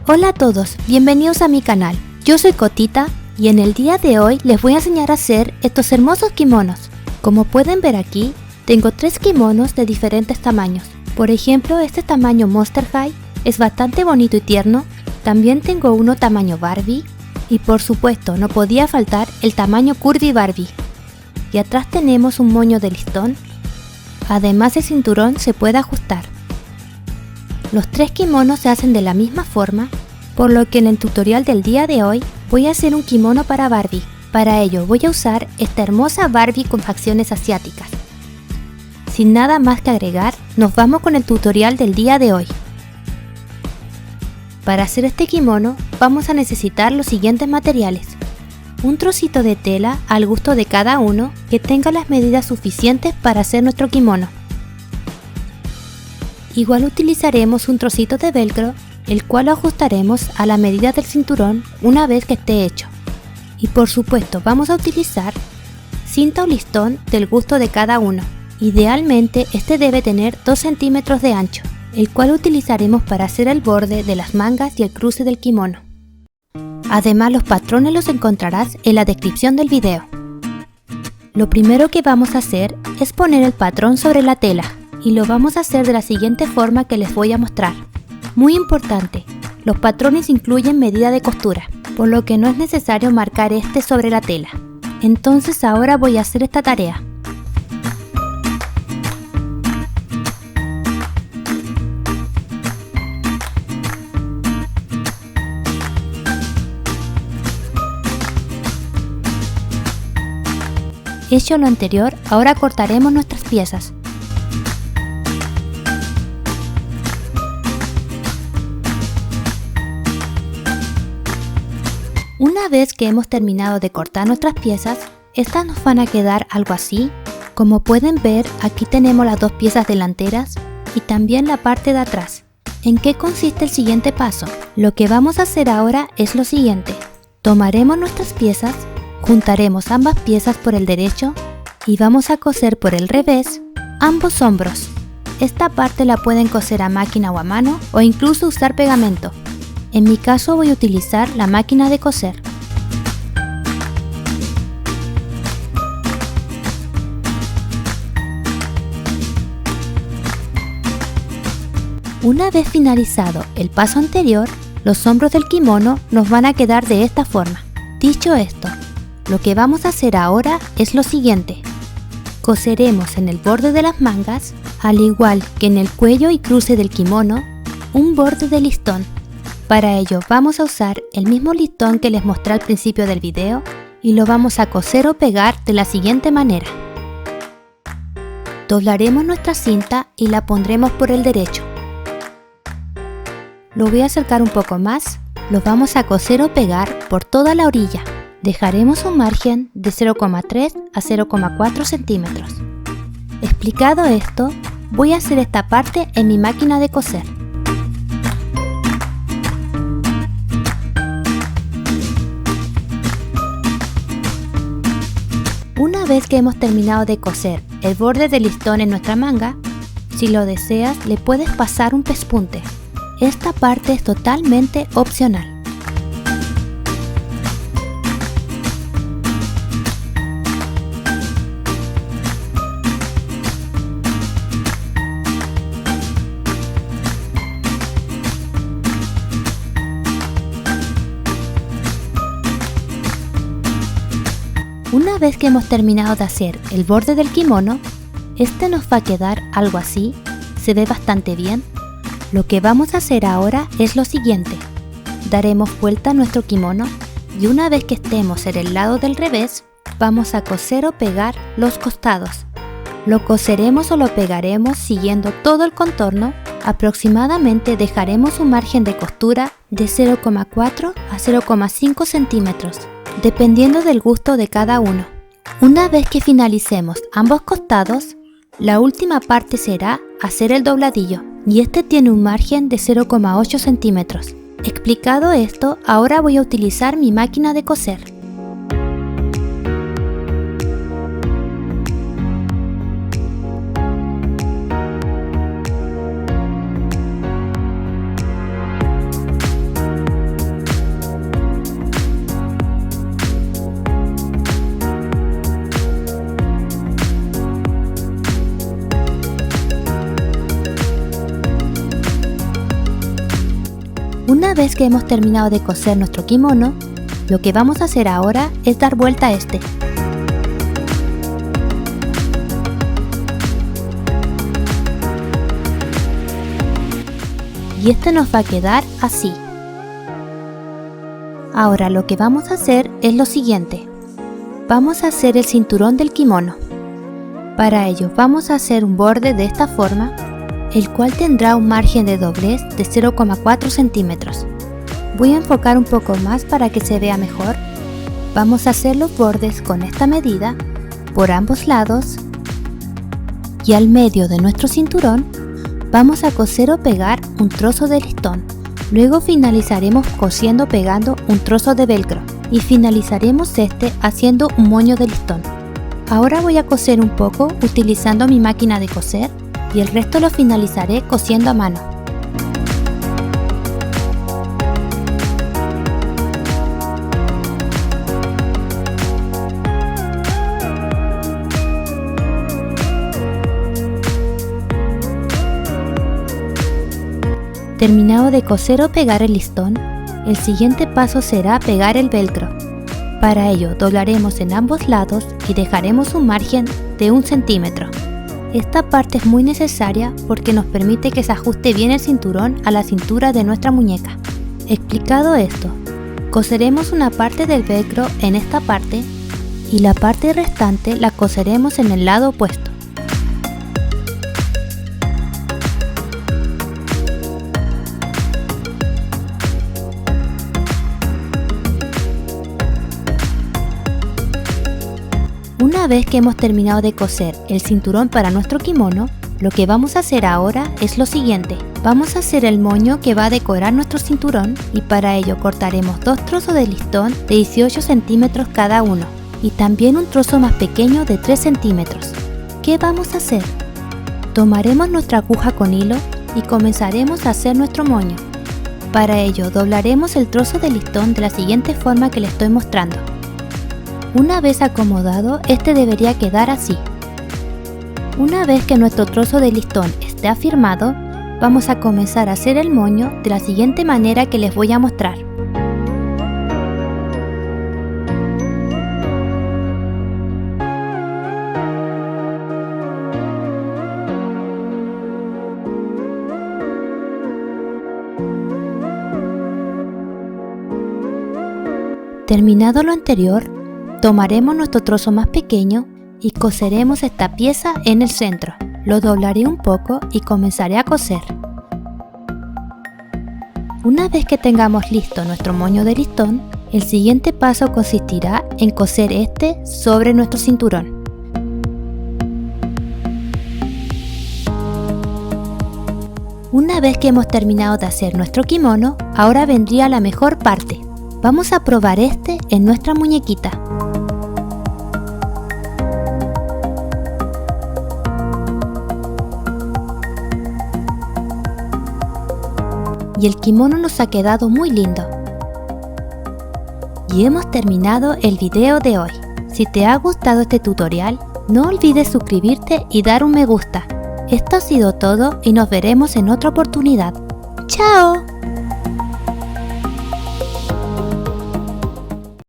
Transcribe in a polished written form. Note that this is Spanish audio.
Hola a todos, bienvenidos a mi canal. Yo soy Cotita y en el día de hoy les voy a enseñar a hacer estos hermosos kimonos. Como pueden ver aquí, tengo 3 kimonos de diferentes tamaños. Por ejemplo, este tamaño Monster High es bastante bonito y tierno. También tengo uno tamaño Barbie y por supuesto no podía faltar el tamaño Curvy Barbie. Y atrás tenemos un moño de listón. Además el cinturón se puede ajustar. Los 3 kimonos se hacen de la misma forma, por lo que en el tutorial del día de hoy voy a hacer un kimono para Barbie. Para ello voy a usar esta hermosa Barbie con facciones asiáticas. Sin nada más que agregar, nos vamos con el tutorial del día de hoy. Para hacer este kimono vamos a necesitar los siguientes materiales. Un trocito de tela al gusto de cada uno que tenga las medidas suficientes para hacer nuestro kimono. Igual utilizaremos un trocito de velcro, el cual lo ajustaremos a la medida del cinturón una vez que esté hecho. Y por supuesto vamos a utilizar cinta o listón del gusto de cada uno. Idealmente este debe tener 2 centímetros de ancho, el cual utilizaremos para hacer el borde de las mangas y el cruce del kimono. Además los patrones los encontrarás en la descripción del video. Lo primero que vamos a hacer es poner el patrón sobre la tela. Y lo vamos a hacer de la siguiente forma que les voy a mostrar. Muy importante, los patrones incluyen medida de costura, por lo que no es necesario marcar este sobre la tela. Entonces ahora voy a hacer esta tarea. Hecho lo anterior, ahora cortaremos nuestras piezas. Una vez que hemos terminado de cortar nuestras piezas, estas nos van a quedar algo así. Como pueden ver, aquí tenemos las 2 piezas delanteras y también la parte de atrás. ¿En qué consiste el siguiente paso? Lo que vamos a hacer ahora es lo siguiente. Tomaremos nuestras piezas, juntaremos ambas piezas por el derecho y vamos a coser por el revés ambos hombros. Esta parte la pueden coser a máquina o a mano o incluso usar pegamento. En mi caso voy a utilizar la máquina de coser. Una vez finalizado el paso anterior, los hombros del kimono nos van a quedar de esta forma. Dicho esto, lo que vamos a hacer ahora es lo siguiente. Coseremos en el borde de las mangas, al igual que en el cuello y cruce del kimono, un borde de listón. Para ello vamos a usar el mismo listón que les mostré al principio del video y lo vamos a coser o pegar de la siguiente manera. Doblaremos nuestra cinta y la pondremos por el derecho. Lo voy a acercar un poco más, lo vamos a coser o pegar por toda la orilla. Dejaremos un margen de 0,3 a 0,4 centímetros. Explicado esto, voy a hacer esta parte en mi máquina de coser. Una vez que hemos terminado de coser el borde del listón en nuestra manga, si lo deseas le puedes pasar un pespunte. Esta parte es totalmente opcional. Una vez que hemos terminado de hacer el borde del kimono, este nos va a quedar algo así, se ve bastante bien. Lo que vamos a hacer ahora es lo siguiente. Daremos vuelta a nuestro kimono y una vez que estemos en el lado del revés, vamos a coser o pegar los costados. Lo coseremos o lo pegaremos siguiendo todo el contorno. Aproximadamente dejaremos un margen de costura de 0,4 a 0,5 centímetros. Dependiendo del gusto de cada uno. Una vez que finalicemos ambos costados, la última parte será hacer el dobladillo y este tiene un margen de 0,8 centímetros. Explicado esto, ahora voy a utilizar mi máquina de coser. Una vez que hemos terminado de coser nuestro kimono, lo que vamos a hacer ahora es dar vuelta a este. Y este nos va a quedar así. Ahora lo que vamos a hacer es lo siguiente. Vamos a hacer el cinturón del kimono. Para ello vamos a hacer un borde de esta forma, el cual tendrá un margen de doblez de 0,4 centímetros. Voy a enfocar un poco más para que se vea mejor. Vamos a hacer los bordes con esta medida por ambos lados y al medio de nuestro cinturón vamos a coser o pegar un trozo de listón. Luego finalizaremos cosiendo pegando un trozo de velcro y finalizaremos este haciendo un moño de listón. Ahora voy a coser un poco utilizando mi máquina de coser y el resto lo finalizaré cosiendo a mano. Terminado de coser o pegar el listón, el siguiente paso será pegar el velcro. Para ello doblaremos en ambos lados y dejaremos un margen de 1 centímetro. Esta parte es muy necesaria porque nos permite que se ajuste bien el cinturón a la cintura de nuestra muñeca. Explicado esto, coseremos una parte del velcro en esta parte y la parte restante la coseremos en el lado opuesto. Una vez que hemos terminado de coser el cinturón para nuestro kimono, lo que vamos a hacer ahora es lo siguiente. Vamos a hacer el moño que va a decorar nuestro cinturón y para ello cortaremos 2 trozos de listón de 18 centímetros cada uno y también un trozo más pequeño de 3 centímetros. ¿Qué vamos a hacer? Tomaremos nuestra aguja con hilo y comenzaremos a hacer nuestro moño. Para ello doblaremos el trozo de listón de la siguiente forma que les estoy mostrando. Una vez acomodado, este debería quedar así. Una vez que nuestro trozo de listón esté afirmado, vamos a comenzar a hacer el moño de la siguiente manera que les voy a mostrar. Terminado lo anterior, tomaremos nuestro trozo más pequeño y coseremos esta pieza en el centro. Lo doblaré un poco y comenzaré a coser. Una vez que tengamos listo nuestro moño de listón, el siguiente paso consistirá en coser este sobre nuestro cinturón. Una vez que hemos terminado de hacer nuestro kimono, ahora vendría la mejor parte. Vamos a probar este en nuestra muñequita. Y el kimono nos ha quedado muy lindo. Y hemos terminado el video de hoy. Si te ha gustado este tutorial, no olvides suscribirte y dar un me gusta. Esto ha sido todo y nos veremos en otra oportunidad. ¡Chao!